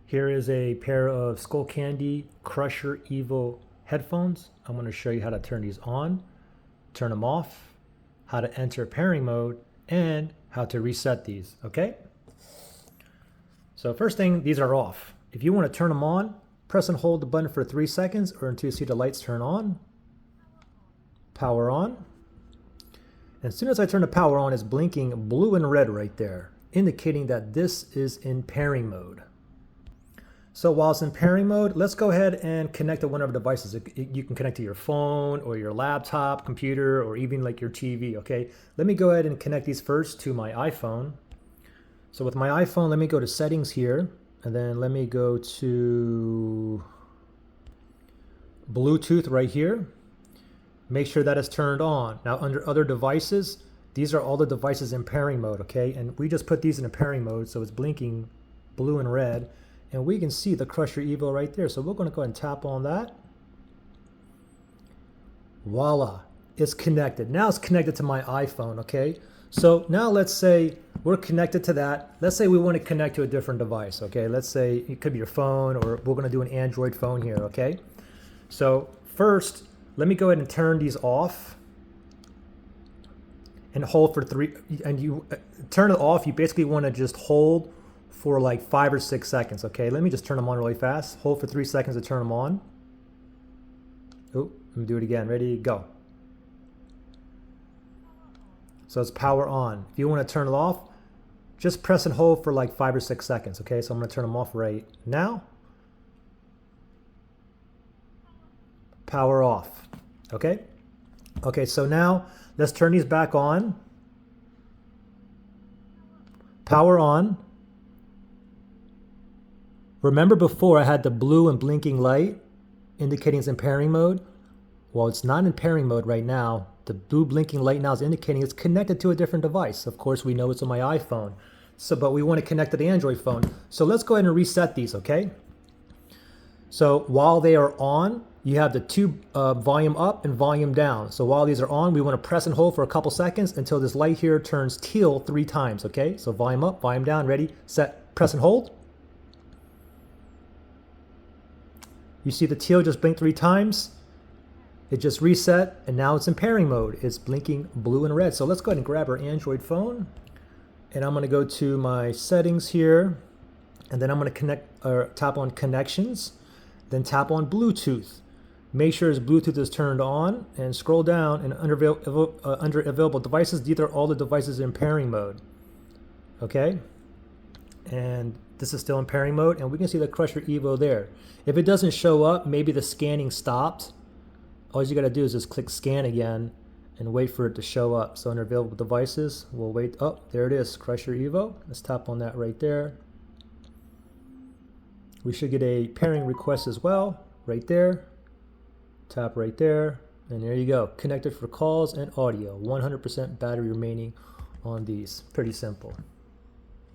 Here is a pair of Skullycandy Crusher Evo Headphones. I'm going to show you how to turn these on, turn them off, how to enter pairing mode, and how to reset these, okay? So first thing, these are off. If you want to turn them on, press and hold the button for 3 seconds or until you see the lights turn on. Power on. And as soon as I turn the power on, it's blinking blue and red right there, indicating that this is in pairing mode. So while it's in pairing mode, let's go ahead and connect to one of our devices. You can connect to your phone or your laptop, computer, or even like your TV, okay? Let me go ahead and connect these first to my iPhone. So with my iPhone, let me go to settings here, and then let me go to Bluetooth right here. Make sure that is turned on. Now under other devices, these are all the devices in pairing mode, okay? And we just put these in a pairing mode, so it's blinking blue and red. And we can see the Crusher Evo right there. So we're going to go ahead and tap on that. Voila, it's connected. Now it's connected to my iPhone, okay? So now let's say we're connected to that. Let's say we want to connect to a different device, okay? Let's say it could be your phone, or we're going to do an Android phone here, okay? So first, let me go ahead and turn these off and hold for 3, and you turn it off. You basically want to just hold for like 5 or 6 seconds, okay? Let me just turn them on really fast. Hold for 3 seconds to turn them on. Oh, let me do it again. Ready, go. So it's power on. If you want to turn it off, just press and hold for like 5 or 6 seconds, okay? So I'm going to turn them off right now. Power off, okay? Okay, so now let's turn these back on. Power on. Remember before I had the blue and blinking light indicating it's in pairing mode? Well, it's not in pairing mode right now. The blue blinking light now is indicating it's connected to a different device. Of course, we know it's on my iPhone. But we want to connect to the Android phone. So let's go ahead and reset these, okay? So while they are on, you have the two volume up and volume down. So while these are on, we want to press and hold for a couple seconds until this light here turns teal 3 times, okay? So volume up, volume down, ready, set, press and hold. You see the teal just blinked 3 times. It just reset, and now it's in pairing mode. It's blinking blue and red. So let's go ahead and grab our Android phone. And I'm going to go to my settings here. And then I'm going to tap on connections. Then tap on Bluetooth. Make sure his Bluetooth is turned on. And scroll down, and under available devices, these are all the devices in pairing mode. Okay? And this is still in pairing mode, and we can see the Crusher Evo there. If it doesn't show up, maybe the scanning stopped. All you gotta do is just click scan again and wait for it to show up. So under available devices, we'll wait. Oh, there it is, Crusher Evo. Let's tap on that right there. We should get a pairing request as well, right there. Tap right there, and there you go. Connected for calls and audio. 100% battery remaining on these. Pretty simple.